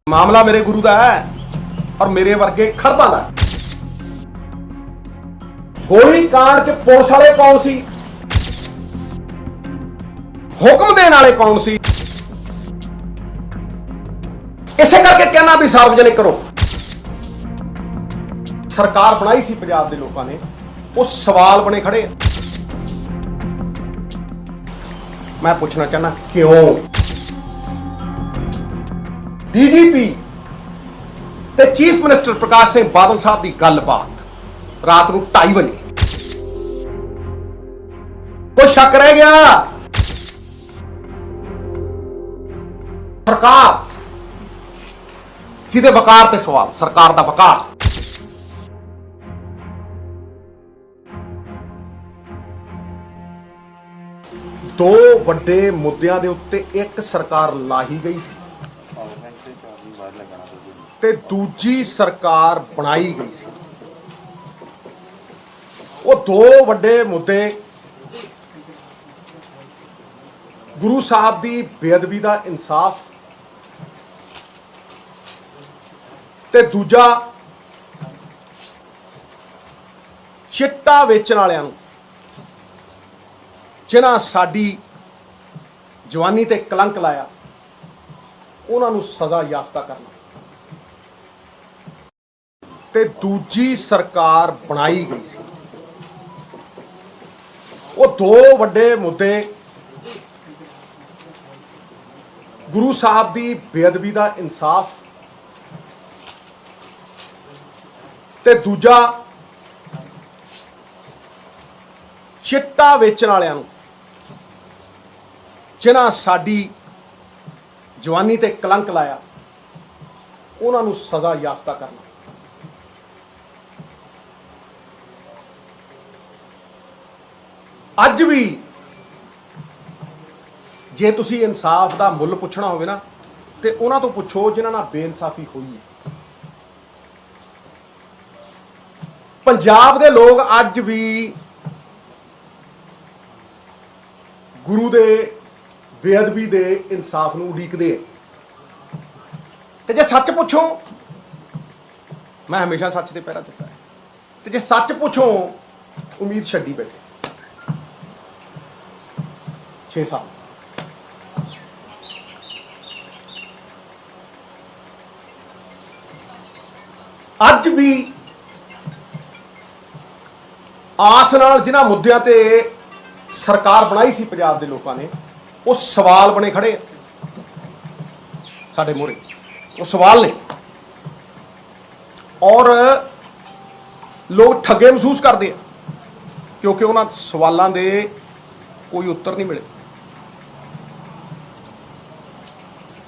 मामला मेरे गुरु का है और मेरे वर्गे खरबां दा। गोली कांड च पुलिस वाले कौन सी, हुक्म देने वाले कौन सी? इसे करके कहना भी सार्वजनिक करो। सरकार बनाई सी पंजाब के लोगों ने, वो सवाल बने खड़े। मैं पूछना चाहना क्यों? डीजीपी ते चीफ मिनिस्टर प्रकाश सिंह बादल साहब की गलबात रात को 2:30 बजे, कोई शक रह गया? सरकार जिदे वकार ते सवाल, सरकार दा वकार। दो वड्डे मुद्दों के उत्ते एक सरकार लाही गई सी ते दूजी सरकार बनाई गई सी। वो दो वड्डे मुद्दे गुरु साहब की बेअदबी का इंसाफ ते दूजा चिट्टा वेचण वालियां नूं जिन्हां साडी जवानी ते कलंक लाया, उन्हां नूं सज़ा याफ्ता करना ते दूजी सरकार बनाई गई सी। वो दो वड्डे मुद्दे गुरु साहब की बेअदबी का इंसाफ ते दूजा चिट्टा वेचण वालियां नूं जिन्हां साडी जवानी ते कलंक लाया, उन्हां नूं सज़ा याफ्ता करना। अज भी जे तुसी इंसाफ का मुल पुछना होवे ना, ते उन्हां तो पुछो जिन्हां नाल बेइंसाफी हुई है। पंजाब दे लोग अज भी गुरु दे बेअदबी दे इंसाफ नूं उड़ीकदे हैं। ते जे सच पुछो, मैं हमेशा सच ते पहरा दिता है, ते जे सच पुछो उम्मीद छड्डी बैठे 6 साल। अज भी आस नाल जिन्हां मुद्दों ते सरकार बनाई सी पंजाब के लोगों ने, वो सवाल बने खड़े साडे मोहरे। वो सवाल ने और लोग ठगे महसूस करते हैं क्योंकि उन्होंने सवालों के कोई उत्तर नहीं मिले।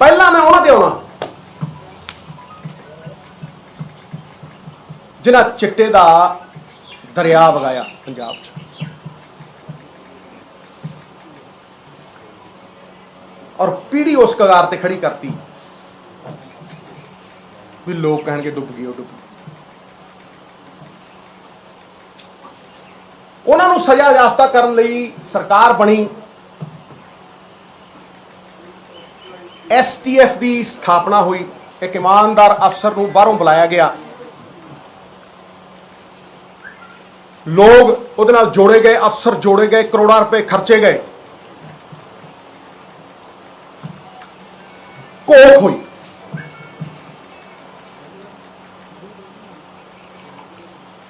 पहला मैं उन्होंने आना जिन्हें चिट्टे का दरिया वगाया पंजाब च, और पीढ़ी उस कगार ते खड़ी करती भी लोग कहेंगे डुब गई, डुब गई। उन्होंने सजा याफ्ता करने लई सरकार बनी। STF की स्थापना हुई, एक ईमानदार अफसर को बाहरों बुलाया गया, लोग उहदे नाल जोड़े गए, अफसर जोड़े गए, करोड़ों रुपए खर्चे गए, कोख हुई।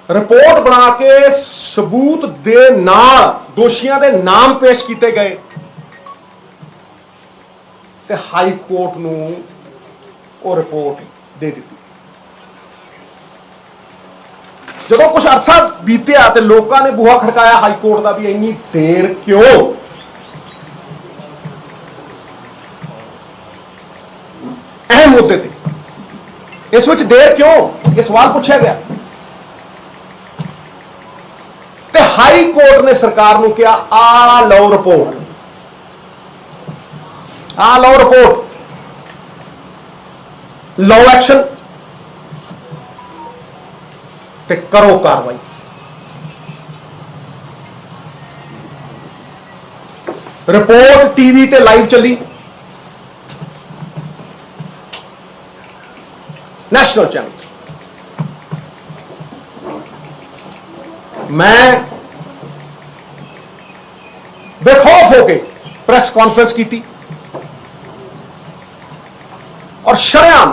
रिपोर्ट बना के सबूत दे नाल दोषियों के नाम पेश किए गए ते हाई कोर्ट नूं वो रिपोर्ट दे दी। जब कुछ अरसा बीतिया तो लोगों ने बूहा खड़काया हाई कोर्ट का भी इन्नी देर क्यों? अहम मुद्दे थे इस विच देर क्यों, यह सवाल पूछा गया। ते हाई कोर्ट ने सरकार नूं कहा आ लो रिपोर्ट, आ लो रिपोर्ट, लो एक्शन ते करो कार्रवाई। रिपोर्ट टीवी ते लाइव चली, ਨੈਸ਼ਨਲ ਚੈਨਲ ਤੇ। मैं बेखौफ होके प्रेस कॉन्फ्रेंस की थी और शरेआम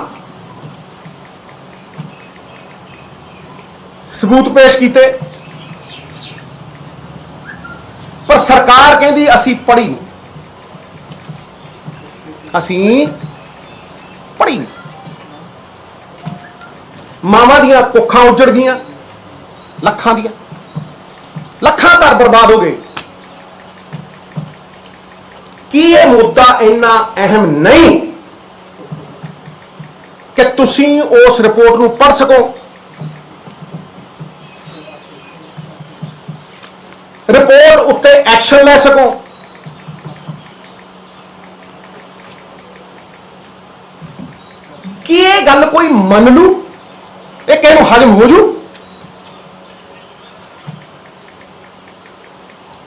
सबूत पेश किए, पर सरकार कहती असी पढ़ी नहीं, असी पढ़ी नहीं। मावां दियां कुखां उजड़ गईयां, लखां दियां, लखां घर बर्बाद हो गए। कि यह मुद्दा इन्ना अहम नहीं कि तुसी उस रिपोर्ट नूं पढ़ सको, रिपोर्ट उत्ते एक्शन ले सको, कि यह गल कोई मन लू, ये किहनूं हजम हो जू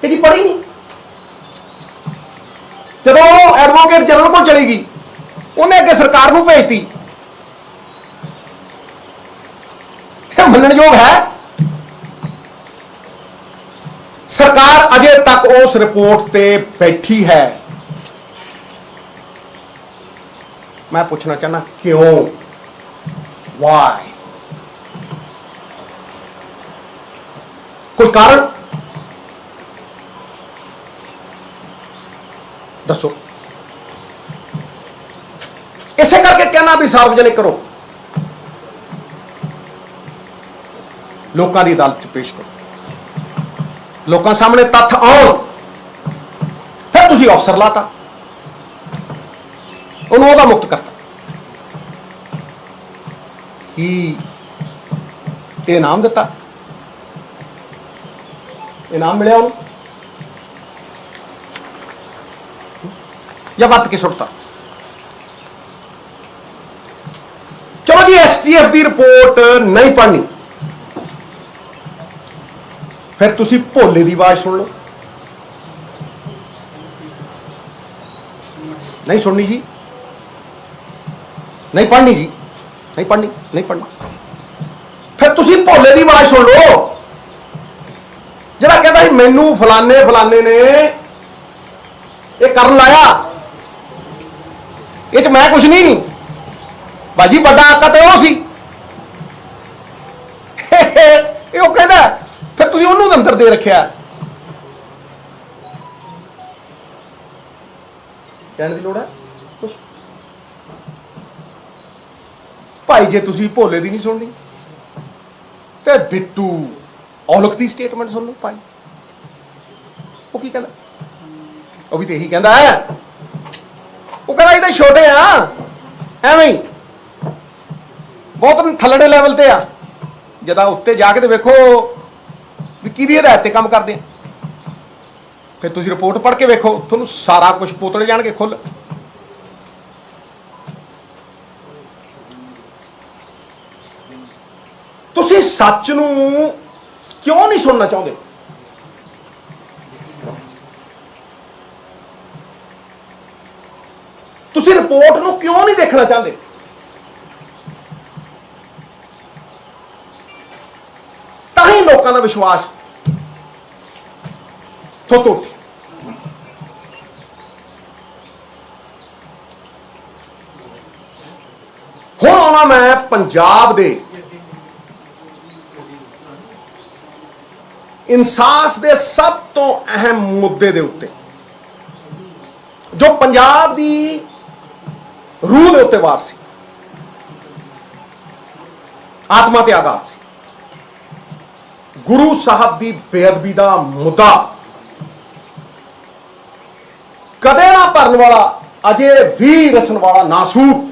कि जी पढ़ी नहीं। जब एडवोकेट जनरल को चली गई, उन्हें अगे सरकार को भेजती, मननयोग है। सरकार अजे तक उस रिपोर्ट पे बैठी है। मैं पूछना चाहना क्यों, वाई, कोई कारण दसो। इसे करके कहना भी सार्वजनिक करो, लोगों की अदालत पेश करो, लोगों सामने तथ्य आउण। फिर तुसी अफसर लाता, उन्होंने ओहदा मुक्त करता, कि इनाम दिता, इनाम मिले उन्होंने या वत के सुटता। चलो जी, STF की रिपोर्ट नहीं पढ़नी, फिर तुसी भोले की आवाज सुन लो। नहीं सुननी जी, नहीं पढ़नी जी, नहीं पढ़नी, नहीं पढ़नी, फिर तुसी भोले की आवाज सुन लो, जिहड़ा कहता मैनू फलाने फलाने ने ये करन लाया, ये मैं कुछ नहीं भाजी, बड़ा आका तो वो सी। वो कहता फिर तुसीं उन्होंने अंदर दे रखिया। कहने की लोड़ है कुछ भाई, जे तुसीं भोले दी नहीं सुननी तो बिट्टू औलख की स्टेटमेंट सुन लो भाई। वो की कहता, वो भी तो यही कहता है, वो कहता ये तो छोटे आ, एवं ही बहुत थल्लड़े लैवल ते आ, जदा उत्ते जाके तो वेखो भी किहदी हिदायत ते काम करदे, फिर तुसीं रिपोर्ट पढ़ के वेखो, तुहानूं सारा कुछ पोतड़े जाणगे खुल। तुसीं सच नूं क्यों नहीं सुनना चाहुंदे? तुसीं रिपोर्ट नूं क्यों नहीं देखना चाहते? ताही लोगों का विश्वास थोतो। हुण आउणा मैं पंजाब दे इंसाफ दे सब तो अहम मुद्दे दे उत्ते, जो पंजाब दी रूह दे उत्ते वार सी, आत्मा ते आघात सी। गुरु साहब दी बेअदबी दा मुद्दा कदे ना भरन वाला, अजे भी रसन वाला नासूर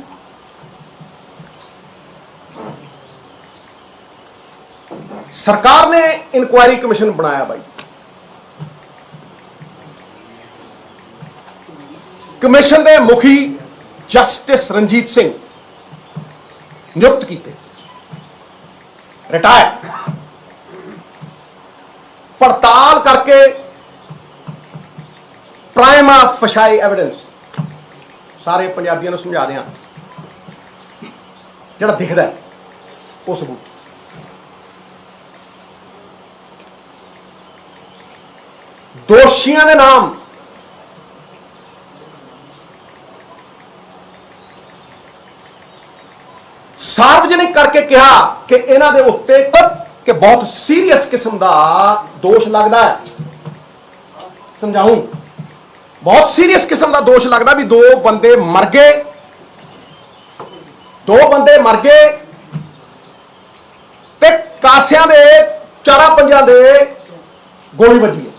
सरकार ने इंक्वायरी कमीशन बनाया भाई। कमीशन के मुखी जस्टिस रणजीत सिंह नियुक्त किए, रिटायर, पड़ताल करके प्राइमा फशाई एविडेंस, सारे पंजाबियों को समझा दें, ਜਿਹੜਾ ਦਿਖਦਾ ਉਹ ਸਬੂਤ। ਦੋਸ਼ੀਆਂ ਦੇ ਨਾਮ ਸਾਰਵਜਨਿਕ ਕਰਕੇ ਕਿਹਾ ਕਿ ਇਹਨਾਂ ਦੇ ਉੱਤੇ ਕਿ ਬਹੁਤ ਸੀਰੀਅਸ ਕਿਸਮ ਦਾ ਦੋਸ਼ ਲੱਗਦਾ ਹੈ। ਸਮਝਾਉਂ, ਬਹੁਤ ਸੀਰੀਅਸ ਕਿਸਮ ਦਾ ਦੋਸ਼ ਲੱਗਦਾ ਵੀ ਦੋ ਬੰਦੇ ਮਰ ਗਏ ਤੇ ਕਾਸਿਆਂ ਦੇ ਚਾਰਾਂ ਪੰਜਾਂ ਦੇ ਗੋਲੀ ਵੱਜੀ ਹੈ।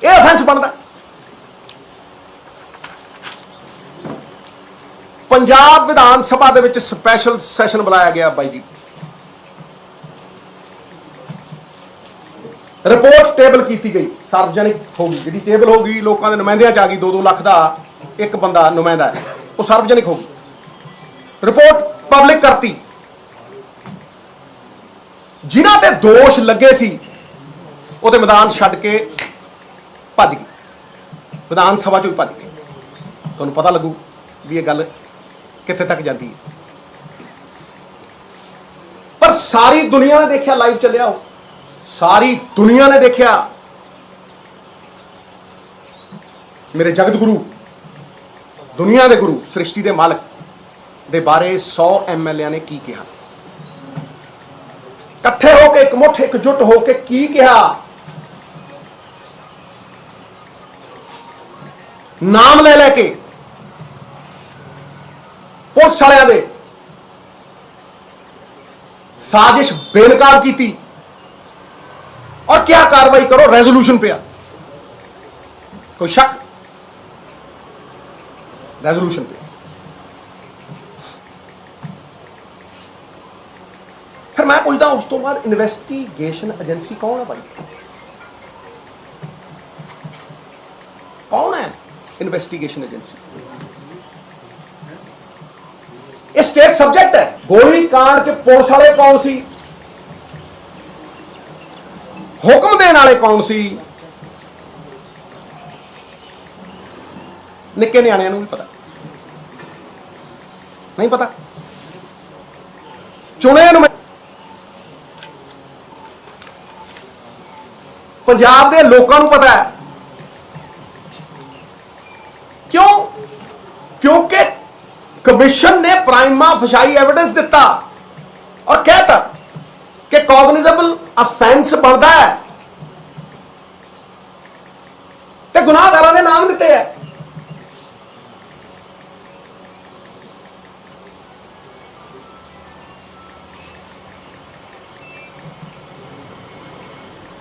ਇਹ ਅਫੈਂਸ ਬਣਦਾ। ਪੰਜਾਬ ਵਿਧਾਨ ਸਭਾ ਦੇ ਵਿੱਚ ਸਪੈਸ਼ਲ ਸੈਸ਼ਨ ਬੁਲਾਇਆ ਗਿਆ ਬਾਈ ਜੀ। ਰਿਪੋਰਟ ਟੇਬਲ ਕੀਤੀ ਗਈ, ਸਾਰਵਜਨਿਕ ਹੋ ਗਈ। ਜਿਹੜੀ ਟੇਬਲ ਹੋ ਗਈ ਲੋਕਾਂ ਦੇ ਨੁਮਾਇੰਦਿਆਂ ਚ ਆ ਗਈ। 2-2 ਲੱਖ ਦਾ ਇੱਕ ਬੰਦਾ ਨੁਮਾਇੰਦਾ ਹੈ, ਉਹ ਸਾਰਵਜਨਿਕ ਹੋ ਗਈ। ਰਿਪੋਰਟ ਪਬਲਿਕ ਕਰਤੀ। ਜਿਨ੍ਹਾਂ ਤੇ ਦੋਸ਼ ਲੱਗੇ ਸੀ ਉਹਦੇ ਮੈਦਾਨ ਛੱਡ ਕੇ ਭੱਜ ਗਈ, ਵਿਧਾਨ ਸਭਾ ਚੋਂ ਹੀ ਭੱਜ ਗਏ। ਤੁਹਾਨੂੰ ਪਤਾ ਲੱਗੂ ਵੀ ਇਹ ਗੱਲ ਕਿੱਥੇ ਤੱਕ ਜਾਂਦੀ ਹੈ। ਪਰ ਸਾਰੀ ਦੁਨੀਆ ਨੇ ਦੇਖਿਆ, ਲਾਈਵ ਚੱਲਿਆ ਉਹ, ਸਾਰੀ ਦੁਨੀਆ ਨੇ ਦੇਖਿਆ। ਮੇਰੇ ਜਗਤ ਗੁਰੂ, ਦੁਨੀਆ ਦੇ ਗੁਰੂ, ਸ੍ਰਿਸ਼ਟੀ ਦੇ ਮਾਲਕ ਦੇ ਬਾਰੇ 100 MLA ਨੇ ਕੀ ਕਿਹਾ, ਇਕੱਠੇ ਹੋ ਕੇ ਇਕਮੁੱਠ ਇਕਜੁੱਟ ਹੋ ਕੇ ਕੀ ਕਿਹਾ। ਨਾਮ ਲੈ ਲੈ ਕੇ ਪੁਲਿਸ ਵਾਲਿਆਂ ਦੇ ਸਾਜ਼ਿਸ਼ ਬੇਨਕਾਬ ਕੀਤੀ और क्या कार्रवाई करो, रेजोल्यूशन पे आ कोई शक, रेजोल्यूशन पे। फिर मैं पूछता उस तो बाद इन्वेस्टिगेशन एजेंसी कौन है भाई? कौन है इन्वेस्टिगेशन एजेंसी? ये स्टेट सब्जेक्ट है। गोली कांड च पुलिस वाले कौन सी, हुक्म देने वाले कौन सी, निक्के न्याणियां नूं भी पता नहीं, पता चुने पंजाब दे लोकां नूं पता है। क्यों? क्योंकि कमिशन ने प्राइमा फसाई एविडेंस दिता और कहता कि कॉग्निजेबल अफेंस बनता है ते गुनाहगारां दे नाम दिते है।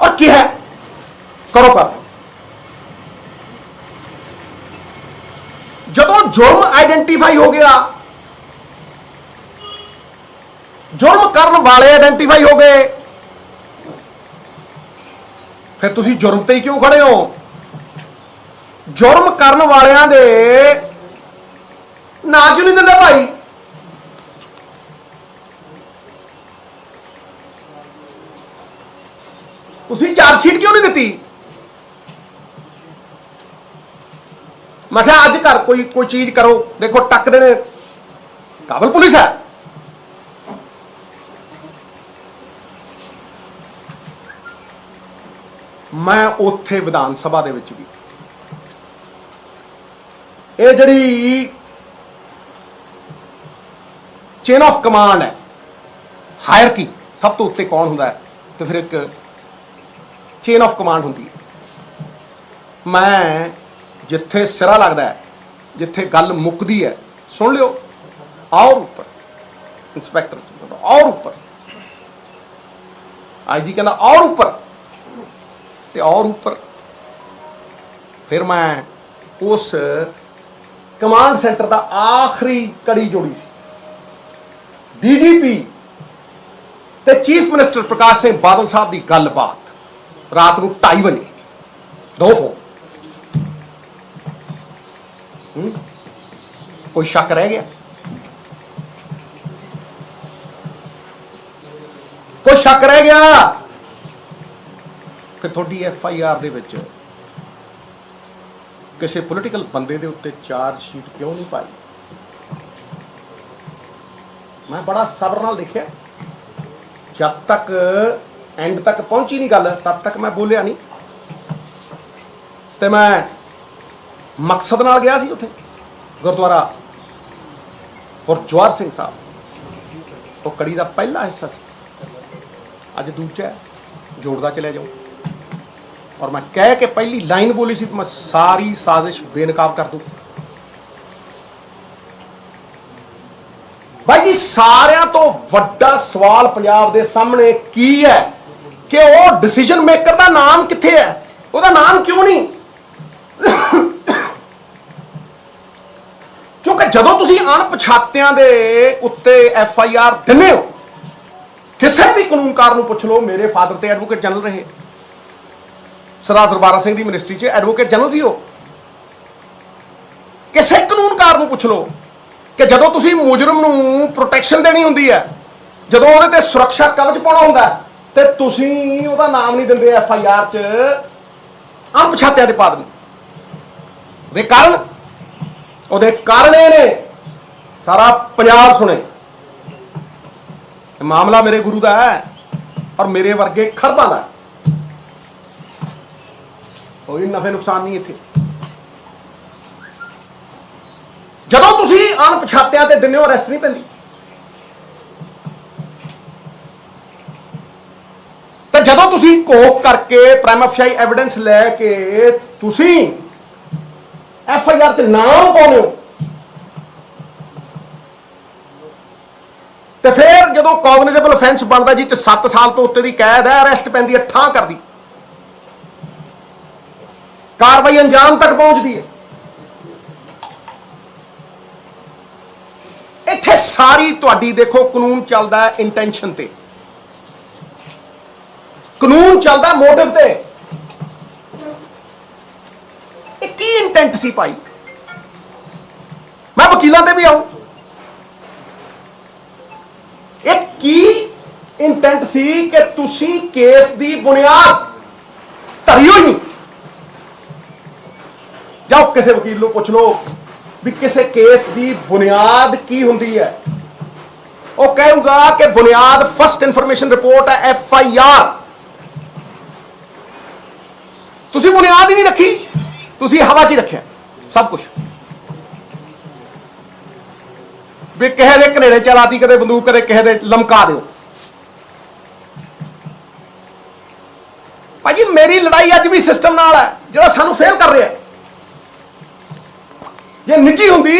और क्या है, करो कर। जदों जुर्म आइडेंटिफाई हो गया, जुर्म करने वाले आइडेंटिफाई हो गए, फिर तुसी जुर्म ते ही क्यों खड़े हो? जुर्म करने वालियां दे ना क्यों नहीं दिंदे भाई? तुसी चार्जशीट क्यों नहीं दिती? मैं क्या अज कर कोई चीज करो, देखो टक देने काबल पुलिस है। मैं उत्थे विधान सभा दे विच भी ये जिहड़ी चेन ऑफ कमांड है, हायरकी, सब तो उत्ते कौन हुंदा है, तो फिर एक चेन ऑफ कमांड हुंदी है। मैं जिथे सिरा लगता है, जिथे गल मुकदी है, सुन लियो, और ऊपर इंस्पैक्टर और ऊपर, IG कहना और ऊपर ते और ऊपर। फिर मैं उस कमांड सेंटर का आखिरी कड़ी जोड़ी सी, DGP ते चीफ मिनिस्टर प्रकाश सिंह बादल साहब की गलबात रात को 2:30 बजे, 2 फोन। कोई शक रह गया? कोई शक रह गया कि थोड़ी FIR दे विच किसी पोलिटिकल बंदे दे उत्ते चार्जशीट क्यों नहीं पाई? मैं बड़ा सब्र नाल देखिया, जब तक एंड तक पहुंची नहीं गल तब तक मैं बोलिया नहीं। तो मैं मकसद नाल गया सी उत्थे गुरुद्वारा गुरजवार सिंह साहब, वो कड़ी का पहला हिस्सा सी, अज दूजा है, जोड़दा चलिया जाऊँ। और मैं कह के पहली लाइन बोली सी, मैं सारी साजिश बेनकाब कर दूँ। भाई जी सारिਆਂ तो वड्डा सवाल पंजाब दे सामने की है कि वो डिसीजन मेकर का नाम कित्थे है, उसका नाम क्यों नहीं? क्योंकि जदों तुसीं अणपछातियां दे उत्ते FIR दिंदे हो, किसी भी कानूनकार नूं पुछ लो, मेरे फादर ते एडवोकेट जनरल रहे, सरदार दरबारा सिंह दी मिनिस्ट्री च एडवोकेट जनरल सी हो। किसी कानूनकार नूं पुछ लो कि जदों तुसीं मुजरम नूं प्रोटैक्शन देनी हुंदी है, जदों उहदे ते सुरक्षा कवच पाउणा हुंदा है, ते तुसीं उहदा नाम नहीं दिंदे FIR च, अणपछातियां दे पा दिंदे। उहदे कारण ये ने सारा पंजाब सुने, मामला मेरे गुरु का है और मेरे वर्गे खरबां दा, कोई नफे नुकसान नहीं इत्थे। जदों तुसीं अणपछातियां ते दिंदे हो अरैसट नहीं पैंदी, ते जदों तुसीं कोक करके प्राइमा फेशियाई एविडेंस लैके तुसीं FIR च नाम पाउंदे हो, ते फिर जदों कॉगनिजेबल ऑफेंस बनता जी 7 साल तो उत्ते दी कैद है, अरैसट पैंदी है, ठां कर दी, कार्रवाई अंजाम तक पहुंचती है। इत्थे सारी तुहाडी देखो कानून चलदा है इंटेंशन ते, कानून चलदा मोटिव ते। की इंटेंट सी भाई? मैं वकीलों ते भी आऊं, एक की इंटेंट सी कि तुसी केस दी बुनियाद धरी होई नहीं। जाओ किसी वकील नूं पुछ लो भी किसी केस दी बुनियाद की हुंदी है, वो कहूगा कि बुनियाद फर्स्ट इंफॉर्मेशन रिपोर्ट है, FIR। तुसी बुनियाद ही नहीं रखी, तुसी हवा च ही रखिया सब कुछ। भी किसी दे कनेड़े चलाती, कदे बंदूक, कदे किसी दे लमका दो। भाई मेरी लड़ाई अज भी सिस्टम नाल है जिहड़ा सानू फेल कर रहा है। जे निजी हुंदी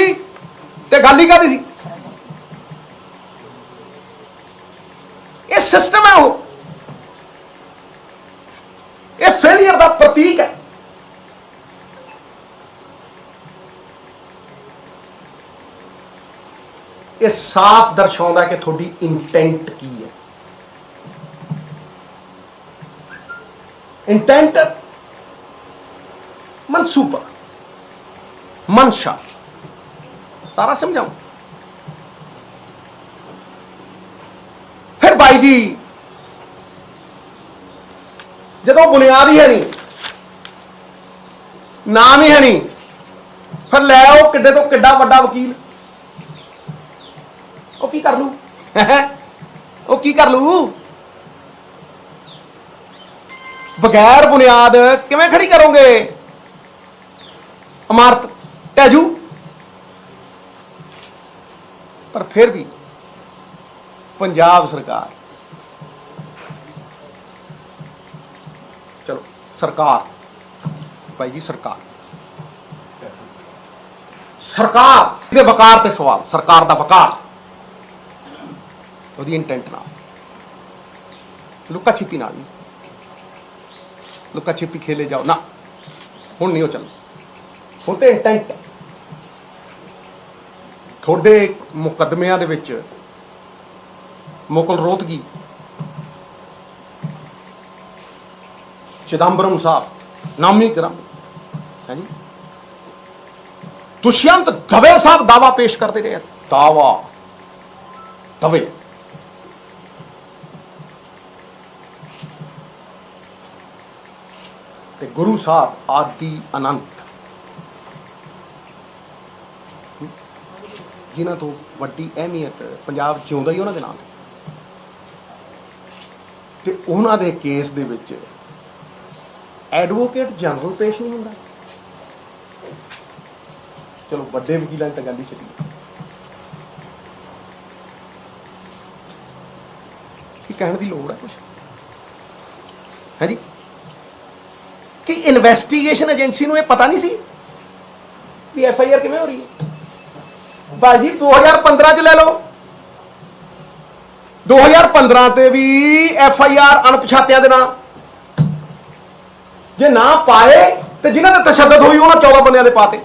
ते गल ही काहदी सी? ये सिस्टम है, वो ये फेलियर का प्रतीक है। ये साफ दर्शाता कि थोड़ी इंटेंट की है। इंटेंट मनसूबा, मंशा, सारा समझाऊं। फिर भाई जी जदों बुनियाद ही है नहीं, नाम ही है नहीं, फिर लै आओ किड्डे तो किड्डा वड्डा वकील, वो की कर लू? वो की कर लू? बगैर बुनियाद किवें खड़ी करोगे? इमारत टहजू। पर फिर भी पंजाब सरकार, चलो सरकार, भाई जी सरकार दे वकार ते सवाल, सरकार दा वकार, ਉਹਦੀ इंटेंट नाल, लुका छिपी नाल नहीं, लुका छिपी खेले जाओ ना, हुण नहीं हो चलदा, हुण ते इंटेंट। थोड़े मुकदमिਆਂ ਦੇ ਵਿੱਚ मुकुल रोहतगी, चिदंबरम साहब नामी ग्रामी है जी, दुष्यंत दवे साहब दावा पेश करते रहे, दावा दवे। गुरु साहब आदि अनंत जिन्हां तो वड्डी अहमियत पंजाब जिउंदा ही उन्हां दे नाम ते उन्हां दे केस दे विच एडवोकेट जनरल पेश नहीं हुंदा। चलो वड्डे वकीलां दी तां गल ही छड्डी, कि कहण दी लोड़ है कुछ है जी कि इन्वेस्टिगेशन एजेंसी नूं ये पता नहीं सी भी FIR किवें हो रही है। भाई जी 2015 च लै लो, 2015 ते भी FIR अणपछातियां दे नाम जे ना पाए तो जिन्हां ते तशद्दद हुई उन्हां 14 बंदियां दे पाते।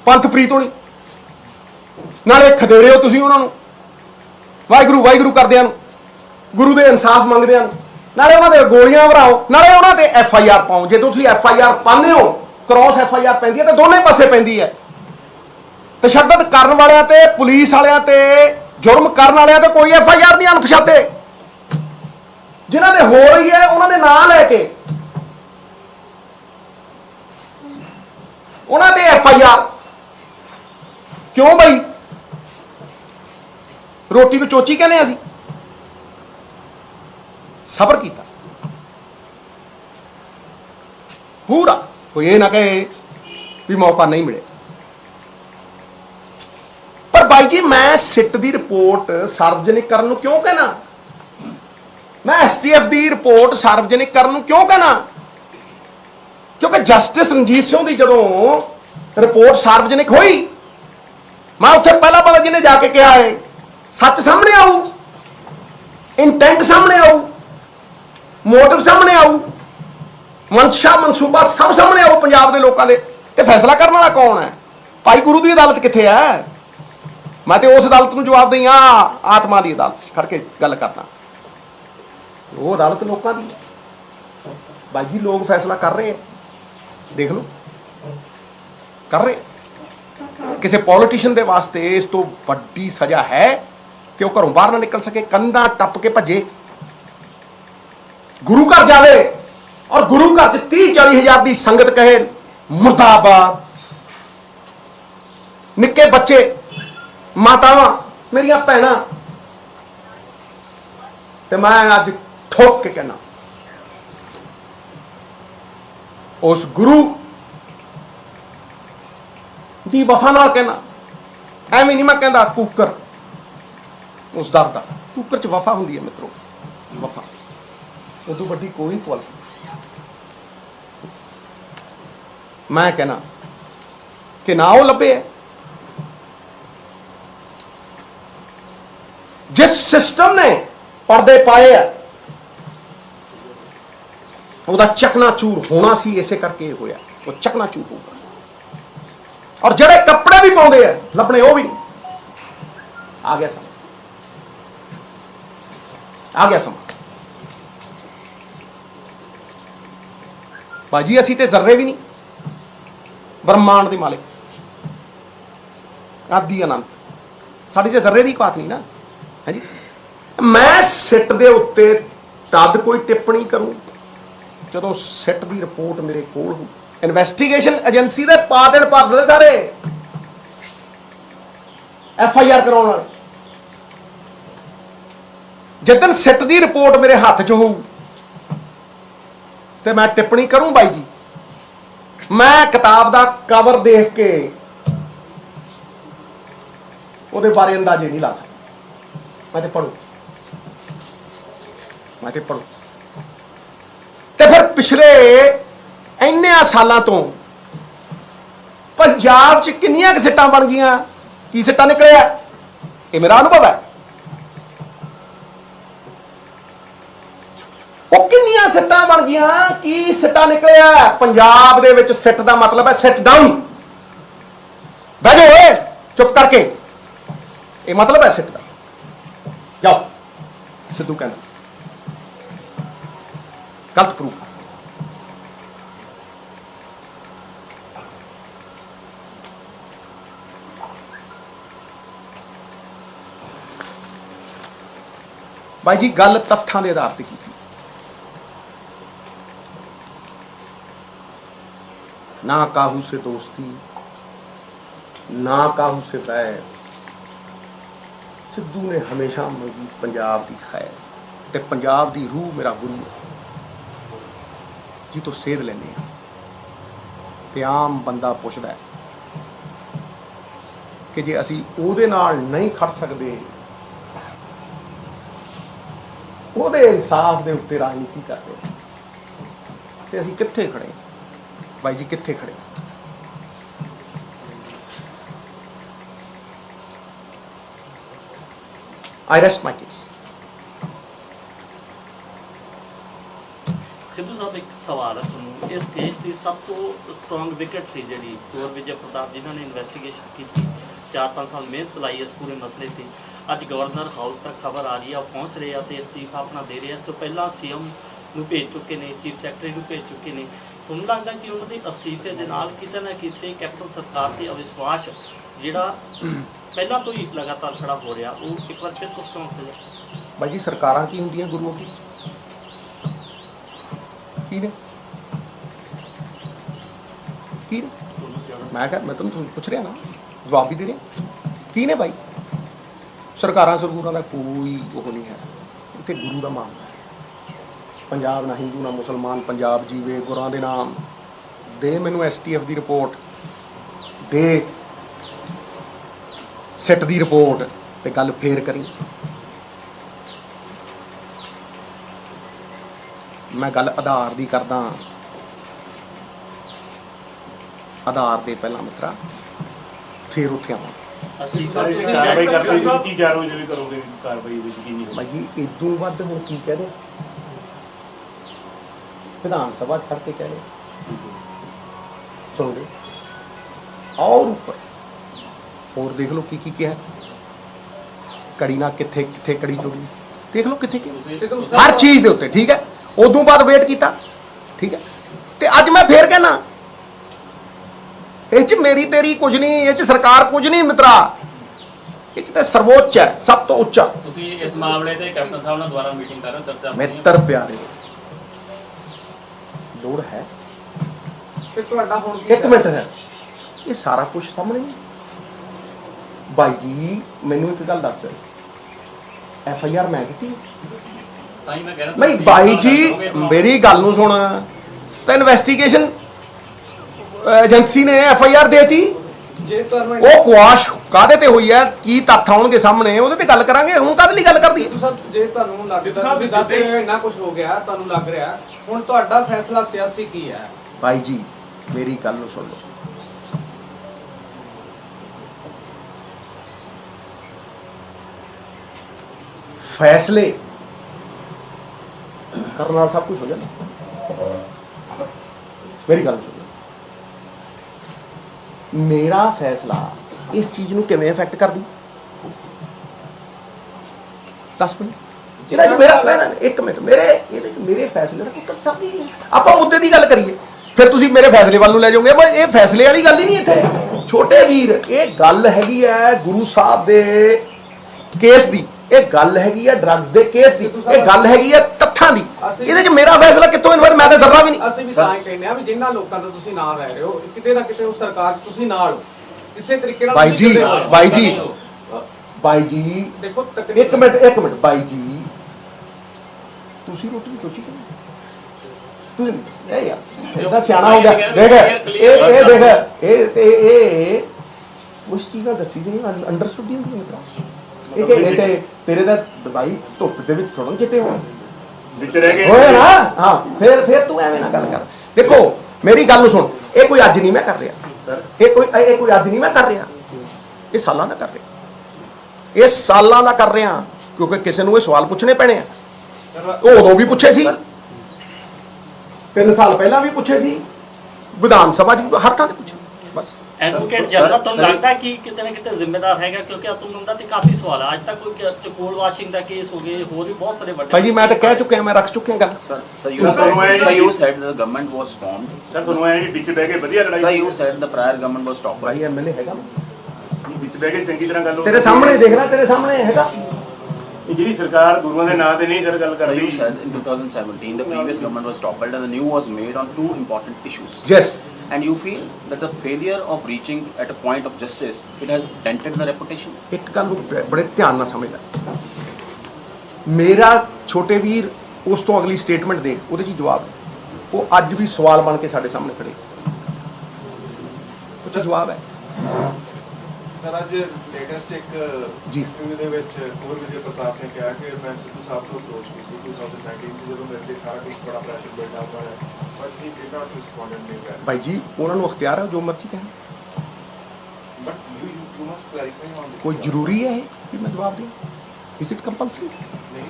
पंथप्रीत होनी नाले खदेड़े हो तुसीं उन्हां नूं वाहिगुरू वाहिगुरू करदिआं नूं, गुरु दे इंसाफ मंगदिआं नूं, नाले उन्हां दे गोलियां भराओ, नाले उन्हां ते FIR पाओ। जे तुसीं FIR पाने हो क्रॉस FIR पैंदी है तो दोनों पासे पैंदी है। तशद्दद करन वालिआं ते पुलिस वालिआं ते जुर्म करन वालिआं ते कोई FIR नहीं अणपछाते। जिन्हां दे हो रही है उन्हां दे नाम लैके उन्हां दे FIR क्यों बई? रोटी नूं चोची कहने असीं सबर कीता पूरा, कोई ये ना कहे भी मौका नहीं मिले। पर भाई जी मैं सिट दी रिपोर्ट सार्वजनिक करन नूं क्यों कहना, मैं STF दी रिपोर्ट सार्वजनिक करन नूं क्यों कहना? क्योंकि जस्टिस रणजीत सिंह दी जदों रिपोर्ट सार्वजनिक हुई मैं उत्थे पहला पहला जिन्हें जाके कहा है सच सामने आऊ, इंटेंट सामने आऊ, मोटिव सामने आऊ, मंशा मनसूबा सब सामने आऊ पंजाब के लोगों के, ते फैसला करने वाला कौन है? भाई गुरु की अदालत कित्थे है? मैं तो उस अदालत में जवाब दी हाँ आत्मा की अदालत खड़ के गल करना, वो अदालत लोगों की है। भाई जी लोग फैसला कर रहे हैं, देख लो कर रहे। किसी पॉलिटिशियन के वास्ते इस तो बड़ी सजा है कि वह घरों बाहर ना निकल सके, कंधा टप के भजे, गुरु घर जावे और गुरु घर च 30-40 हज़ार की संगत कहे मुर्दाबाद। निक्के बच्चे, मातावां मेरियां भैणां, ते मैं अज ठोक के कहना उस गुरु दी वफा नाल कहना, एवें नहीं मैं कहता कूकर उस दर दा, कूकर च वफा हुंदी है मित्रों, वफा उदों वड्डी कोई क्वालिटी। मैं कहना कि ना वो लभे है, जिस सिस्टम ने पर्दे पाए है ਉਹਦਾ चकनाचूर होना सी, इसे करके होया वो चकनाचूर होगा। और जड़े कपड़े भी पाउंदे है लपने वो भी नहीं। आ गया समा, आ गया समा। भाजी असी ते जर्रे भी नहीं, ब्रह्मांड के मालिक आदि अनंत, साडी ते जर्रे की बात नहीं ना है जी। मैं सिट दे उत्ते तद कोई टिप्पणी करूं जदों सिट दी रिपोर्ट मेरे कोल हो। Investigation agency they part and parcel सारे FIR कराउण वाले। जिदन सिट दी रिपोर्ट मेरे हाथ च हो ते मैं टिप्पणी करूं भाई जी। मैं किताब दा कवर देख के ਉਹਦੇ बारे अंदाजे नहीं ला सकता। मैं तो पढ़ू, मैं तो पढ़ू। तो फिर पिछले इन्ने सालों तो पंजाब च किन्नियां क सिट्टां बन गईयां, की सिट्टां निकलिया, ये मेरा अनुभव है। वो किन्नियां सिट्टां बन गईयां, की सिट्टां निकलिया। पंजाब दे विच सिट दा मतलब है सिट डाउन, बह जाओ चुप करके, ये मतलब है सिट दा। जाओ सिद्धू कहना गलत प्रूफ। भाई जी गल तत्थां दे आधार ते कीती, ना काहू से दोस्ती ना काहू से बैर, सिद्धू ने हमेशा मंगी पंजाब की खैर, ते पंजाब की रूह मेरा गुरु है जी तो सेध लेने ते आम बंदा पुछदा है कि जे असी ओहदे नाल नहीं खड़ सकते, ओहदे इंसाफ दे उत्ते राजनीति करते ते असी कित्थे खड़े भाई जी, कित्थे खड़े? I rest my case. Sidhu साहब एक सवाल है ਤੁਹਾਨੂੰ ਇਸ ਕੇਸ ਦੀ ਸਭ ਤੋਂ ਸਟਰੋਂਗ ਵਿਕਟ ਸੀ ਜਿਹੜੀ ਕੁੰਵਰ ਵਿਜੇ ਪ੍ਰਤਾਪ ਜਿਨ੍ਹਾਂ ਨੇ ਇਨਵੈਸਟੀਗੇਸ਼ਨ ਕੀਤੀ 4-5 ਸਾਲ ਮਿਹਨਤ ਲਾਈ ਇਸ ਪੂਰੇ ਮਸਲੇ ਤੇ ਅੱਜ ਗਵਰਨਰ ਹਾਊਸ ਤੱਕ ਖਬਰ ਆ ਰਹੀ ਹੈ, ਉਹ ਪਹੁੰਚ ਰਹੇ ਆ ਤੇ ਅਸਤੀਫਾ ਆਪਣਾ ਦੇ ਰਹੇ ਆ। ਇਸ ਤੋਂ ਪਹਿਲਾਂ ਸੀਐਮ ਨੂੰ ਭੇਜ ਚੁੱਕੇ ਨੇ, ਚੀਫ ਸੈਕਟਰੀ ਨੂੰ ਭੇਜ ਚੁੱਕੇ ਨੇ। ਤੁਹਾਨੂੰ ਲੱਗਦਾ ਕਿ ਉਹਨਾਂ ਦੇ ਅਸਤੀਫੇ ਦੇ ਨਾਲ ਕਿਤੇ ਨਾ ਕਿਤੇ ਕੈਪਟਨ ਸਰਕਾਰ ਤੇ ਅਵਿਸ਼ਵਾਸ ਜਿਹੜਾ ਪਹਿਲਾਂ ਤੋਂ ਹੀ ਲਗਾਤਾਰ ਖੜਾ ਹੋ ਰਿਹਾ ਉਹ ਇੱਕ ਵਾਰ ਫਿਰ ਤੋਂ ਸਟਰੋਂਗ ਹੋ ਜਾਏ? भाई जी सरकारां की होंदियां गुरुओं की ने की ने मैं तुम पूछ रहा ना, जवाब भी दे रहा की ने भाई। सरकारां सरकूरां दा कोई वो नहीं है, इत्थे गुरु दा मामला है। पंजाब ना हिंदू ना मुसलमान, पंजाब जीवे गुरां दे नाम दे। मैनू STF दी रिपोर्ट दे, सिट दी रिपोर्ट ते गल फेर करी। मैं गल आधार दी करदा, आधार दे पहला मित्रा फिर उत्थे आवां। कार्रवाई करते हो की 4 वजे भी करोगे कार्रवाई विच की नहीं भाई जी इदों वध हुण की कह दे, विधान सभा च करके कह दे, सुन दे और ऊपर और देख लो की क्या है, कड़ी ना किथे किथे कड़ी जुड़ी, देख लो किथे हर चीज़ दे उत्ते। ठीक है, उदों बाद वेट किया, ठीक है, ते अज मैं फिर कहना इह मेरी तेरी कुछ नहीं, इह सरकार कुछ नहीं मित्रा, इह ते सर्वोच्च है, सब तो उच्चा। ਤੁਸੀਂ ਇਸ ਮਾਮਲੇ ਤੇ ਕੈਪਟਨ ਸਾਹਿਬ ਨਾਲ ਦੁਬਾਰਾ ਮੀਟਿੰਗ ਕਰ ਰਹੇ ਹੋ, ਚਰਚਾ मित्र प्यारे लोड़ है, ਤੇ ਤੁਹਾਡਾ ਹੁਣ एक मिनट है, ये सारा कुछ सामने नहीं। भाई जी मैनू एक गल दस, FIR मैं की ਤਾਂ ਹੀ ਮੈਂ ਕਹਿ ਰਿਹਾ नहीं भाई जी मेरी गल नूं सुन, तो इन्वेस्टिगेशन एजेंसी ने FIR देती, ਜੇ ਤੁਹਾਨੂੰ वो कुआश काहदे ते हुई है, की तत्थ आउणगे सामने ਉਹਦੇ ਤੇ ਗੱਲ ਕਰਾਂਗੇ। ਹੁਣ ਕਾਹਦੇ ਲਈ ਗੱਲ ਕਰਦੀ ਹੈ? ਸਰ ਜੇ ਤੁਹਾਨੂੰ ਲੱਗਦਾ ਵੀ ਦੱਸ ਰਹੇ ਹੋ ਇੰਨਾ ਕੁਝ ਹੋ ਗਿਆ, ਤੁਹਾਨੂੰ ਲੱਗ ਰਿਹਾ ਹੁਣ ਤੁਹਾਡਾ ਫੈਸਲਾ ਸਿਆਸੀ ਕੀ ਹੈ? भाई जी मेरी गल नूं सुन लो, फैसले करने नाल सब कुछ हो जाना। मेरी गल सुनो, मेरा फैसला इस चीज़ नूं किवें इफेक्ट कर दू? 10 मिनट ਇਹਦਾ ਚ ਮੇਰਾ ਨਾ ਇੱਕ ਮਿੰਟ, ਮੇਰੇ ਇਹਦੇ ਚ ਮੇਰੇ ਫੈਸਲੇ ਦਾ ਕੋਈ ਕੰਸੈਪਟ ਨਹੀਂ ਹੈ। ਆਪਾਂ ਮੁੱਦੇ ਦੀ ਗੱਲ ਕਰੀਏ, ਫਿਰ ਤੁਸੀਂ ਮੇਰੇ ਫੈਸਲੇ ਵੱਲ ਨੂੰ ਲੈ ਜਾਓਗੇ। ਬਈ ਇਹ ਫੈਸਲੇ ਵਾਲੀ ਗੱਲ ਹੀ ਨਹੀਂ ਇੱਥੇ ਛੋਟੇ ਵੀਰ, ਇਹ ਗੱਲ ਹੈਗੀ ਹੈ ਗੁਰੂ ਸਾਹਿਬ ਦੇ ਕੇਸ ਦੀ, ਇਹ ਗੱਲ ਹੈਗੀ ਆ ਡਰੱਗਸ ਦੇ ਕੇਸ ਦੀ, ਇਹ ਗੱਲ ਹੈਗੀ ਆ ਤੱਥਾਂ ਦੀ। ਇਹਦੇ ਚ ਮੇਰਾ ਫੈਸਲਾ ਕਿੱਥੋਂ ਇਨਵਰ? ਮੈਂ ਤਾਂ ਜ਼ਰਾ ਵੀ ਨਹੀਂ। ਅਸੀਂ ਵੀ ਤਾਂ ਹੀ ਕਹਿੰਦੇ ਆ ਵੀ ਜਿਨ੍ਹਾਂ ਲੋਕਾਂ ਦਾ ਤੁਸੀਂ ਨਾਲ ਰਹਿ ਰਹੇ ਹੋ, ਕਿਤੇ ਨਾ ਕਿਤੇ ਉਹ ਸਰਕਾਰ 'ਚ ਤੁਸੀਂ ਨਾਲ ਹੋ ਕਿਸੇ ਤਰੀਕੇ ਨਾਲ। ਬਾਈ ਜੀ ਬਾਈ ਜੀ ਬਾਈ ਜੀ ਦੇਖੋ ਇੱਕ ਮਿੰਟ ਬਾਈ ਜੀ, ਤੁਸੀਂ ਰੋਟੀ ਚੋਚੀ ਕਰੋ ਤੁਸੀਂ ਇਹ ਯਾਰ ਇਹਦਾ ਸਿਆਣਾ ਹੋ ਗਿਆ। ਦੇਖ ਇਹ ਦੇਖ ਇਹ ਤੇ ਇਹ ਉਸ ਚੀਜ਼ ਦਾ ਦੱਸੀ ਨਹੀਂ, ਅੰਡਰਸਟੂਡ ਨਹੀਂ ਮਿੱਤਰਾ। ਇਹ ਤੇ ਤੇਰੇ ਦਾ ਦਵਾਈ ਧੁੱਪ ਦੇ ਵਿੱਚ ਥੋੜਾ ਚਿੱਟੇ ਹੋਣ ਵਿੱਚ ਰਹਿ ਗਏ ਹੋਏ ਨਾ। ਹਾਂ ਫਿਰ ਤੂੰ ਐਵੇਂ ਨਾ ਗੱਲ ਕਰ। ਦੇਖੋ ਮੇਰੀ ਗੱਲ ਨੂੰ ਸੁਣ, ਇਹ ਕੋਈ ਅੱਜ ਨਹੀਂ ਮੈਂ ਕਰ ਰਿਹਾ, ਇਹ ਕੋਈ ਅੱਜ ਨਹੀਂ ਮੈਂ ਕਰ ਰਿਹਾ, ਇਹ ਸਾਲਾਂ ਦਾ ਕਰ ਰਿਹਾ, ਇਹ ਸਾਲਾਂ ਦਾ ਕਰ ਰਿਹਾ, ਕਿਉਂਕਿ ਕਿਸੇ ਨੂੰ ਇਹ ਸਵਾਲ ਪੁੱਛਣੇ ਪੈਣੇ ਆ। ਉਹ ਉਦੋਂ ਵੀ ਪੁੱਛੇ ਸੀ, 3 ਸਾਲ ਪਹਿਲਾਂ ਵੀ ਪੁੱਛੇ ਸੀ, ਵਿਧਾਨ ਸਭਾ 'ਚ ਹਰ ਥਾਂ ਤੇ ਪੁੱਛੇ। ਬਸ ਐਡਵੋਕੇਟ ਜਨਰਲ ਤੁਹਾਨੂੰ ਲੱਗਦਾ ਕਿ ਕਿਤੇ ਨਾ ਕਿਤੇ ਜ਼ਿੰਮੇਦਾਰ ਹੈਗਾ, ਕਿਉਂਕਿ ਅਤੁਲ ਨੰਦਾ ਤੇ ਕਾਫੀ ਸਵਾਲ ਆ ਅੱਜ ਤੱਕ, ਕੋਈ ਚਕੋਲ ਵਾਸ਼ਿੰਗ ਦਾ ਕੇਸ ਹੋ ਗਏ, ਹੋਰ ਵੀ ਬਹੁਤ ਸਾਰੇ ਵੱਡੇ। ਭਾਈ ਜੀ ਮੈਂ ਤਾਂ ਕਹਿ ਚੁੱਕਿਆ, ਮੈਂ ਰੱਖ ਚੁੱਕਿਆ ਗੱਲ। Sir, you said the government was formed. Sir ਤੁਹਾਨੂੰ ਆਇਆ ਜੀ ਵਿੱਚ ਬਹਿ ਕੇ ਵਧੀਆ ਲੜਾਈ। Sir, you said the prior government was toppled. Bhai MLA ਹੈਗਾ, ਵਿੱਚ ਬਹਿ ਕੇ ਚੰਗੀ ਤਰ੍ਹਾਂ ਗੱਲ ਹੋ। ਤੇਰੇ ਸਾਹਮਣੇ ਦੇਖ ਲੈ, ਤੇਰੇ ਸਾਹਮਣੇ ਹੈਗਾ। ਇਹ ਜਿਹੜੀ ਸਰਕਾਰ ਗੁਰੂਆਂ ਦੇ ਨਾਂ ਤੇ ਨਹੀਂ ਸਰ ਗੱਲ Sir, you ਕਰਦੀ। said in 2017 the previous government was toppled and the new was made on 2 important issues. Yes and you feel that the failure of reaching at a point of justice, it has dented the reputation? ਇੱਕ ਗੱਲ ਨੂੰ ਬੜੇ ਧਿਆਨ ਨਾਲ ਸਮਝ ਲੈ, ਮੇਰਾ ਛੋਟੇ ਵੀਰ ਉਸ ਤੋਂ ਅਗਲੀ ਸਟੇਟਮੈਂਟ ਦੇਖ, ਉਹਦੇ 'ਚ ਜਵਾਬ ਹੈ। ਉਹ ਅੱਜ ਵੀ ਸਵਾਲ ਬਣ ਕੇ ਸਾਡੇ ਸਾਹਮਣੇ ਖੜੇ, ਉਹ 'ਚ ਜਵਾਬ ਹੈ। ਸਰ ਅੱਜ ਲੇਟੈਸਟ ਇੱਕ ਜੀ। ਇੰਟਰਵਿਊ ਦੇ ਵਿੱਚ ਕੁੰਵਰ ਵਿਜੇ ਪ੍ਰਤਾਪ ਨੇ ਕਿਹਾ ਕਿ ਮੈਂ ਸਿੱਧੂ ਸਾਹਿਬ ਤੋਂ ਅਪਰੋਚ ਕੀਤੀ 2019 ਚ ਜਦੋਂ ਮੇਰੇ ਤੇ ਸਾਰਾ ਕੁਝ ਬੜਾ ਪ੍ਰੈਸ਼ਰ ਬਿਲਡ ਅਪ ਹੋਇਆ, but he did not respond in well. ਭਾਈ ਜੀ ਉਹਨਾਂ ਨੂੰ ਅਖਤਿਆਰ ਹੈ ਜੋ ਮਰਜ਼ੀ ਕਹਿਣ, but you must clarify on this. ਕੋਈ ਜ਼ਰੂਰੀ ਹੈ ਇਹ ਕਿ ਮੈਂ ਜਵਾਬ ਦਿਆਂ? Is it compulsory? ਨਹੀਂ,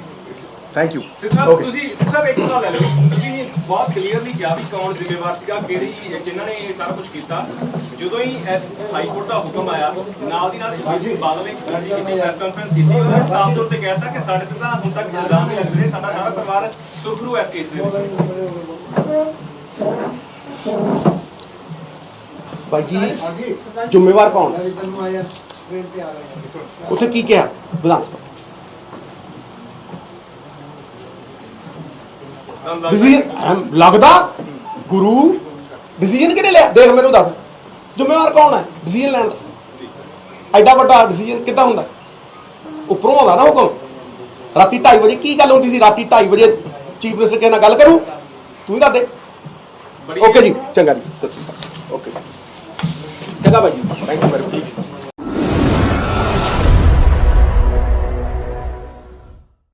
ਥੈਂਕ ਯੂ। ਸਿੱਧ ਸਾਹਿਬ ਤੁਸੀਂ ਸਿੱਧ ਸਾਹਿਬ ਇੱਕ ਸਵਾਲ ਲੈ ਲਓ, ਤੁਸੀਂ ਬਹੁਤ ਕਲੀਅਰਲੀ ਕਿਹਾ ਵੀ ਕੌਣ ਜ਼ਿੰਮੇਵਾਰ ਸੀਗਾ, ਕਿਹੜੀ ਜਿਨ੍ਹਾਂ ਨੇ ਇਹ ਸਾਰਾ ਕੁਝ ਕੀਤਾ। ਜਦੋਂ ਹੀ ਹਾਈ ਕੋਰਟ ਦਾ ਹੁਕਮ ਆਇਆ, ਨਾਲ ਦੀ ਨਾਲ ਬਾਦਲ ਨੇ ਅਸੀਂ ਕੀਤੀ ਪ੍ਰੈਸ ਕਾਨਫਰੰਸ ਕੀਤੀ, ਉਹਨਾਂ ਨੇ ਸਾਫ਼ ਤੌਰ ਤੇ ਕਹਿਤਾ ਕਿ ਸਾਡੇ ਤੇ ਤਾਂ ਹੁਣ ਤੱਕ ਇਲਜ਼ਾਮ ਹੀ ਲੱਗ ਰਹੇ, ਸਾਡਾ ਸਾਰਾ ਪਰਿਵਾਰ ਸੁਰਖਰੂ ਹੈ ਇਸ ਕੇਸ ਦੇ ਵਿੱਚ। ਭਾਈ ਜੀ ਜ਼ਿੰਮੇਵਾਰ ਕੌਣ? ਉੱਥੇ ਕੀ ਕਿਹਾ ਵਿਧਾਨ ਸਭਾ? ਡਿਸੀਜਨ ਲੱਗਦਾ ਗੁਰੂ ਡਿਸੀਜਨ ਕਿਹਨੇ ਲਿਆ? ਦੇਖ ਮੈਨੂੰ ਦੱਸ, ਜ਼ਿੰਮੇਵਾਰ ਕੌਣ ਹੈ ਡਿਸੀਜਨ ਲੈਣ ਦਾ? ਐਡਾ ਵੱਡਾ ਡਿਸੀਜਨ ਕਿੱਦਾਂ ਹੁੰਦਾ? ਉੱਪਰੋਂ ਆਉਂਦਾ ਨਾ ਹੁਕਮ। ਰਾਤੀ 2:30 ਵਜੇ ਕੀ ਗੱਲ ਹੁੰਦੀ ਸੀ? ਰਾਤੀ 2:30 ਵਜੇ ਚੀਫ ਮਿਨਿਸਟਰ ਕਿਸੇ ਨਾਲ ਗੱਲ ਕਰੂ? ਤੂੰ ਹੀ ਦੱਸ ਦੇ। ਓਕੇ ਜੀ, ਚੰਗਾ ਜੀ, ਸਤਿ ਸ਼੍ਰੀ ਅਕਾਲ। ਓਕੇ ਚੰਗਾ ਭਾਈ ਜੀ, ਥੈਂਕ ਯੂ ਵੈਰੀ ਮਚ।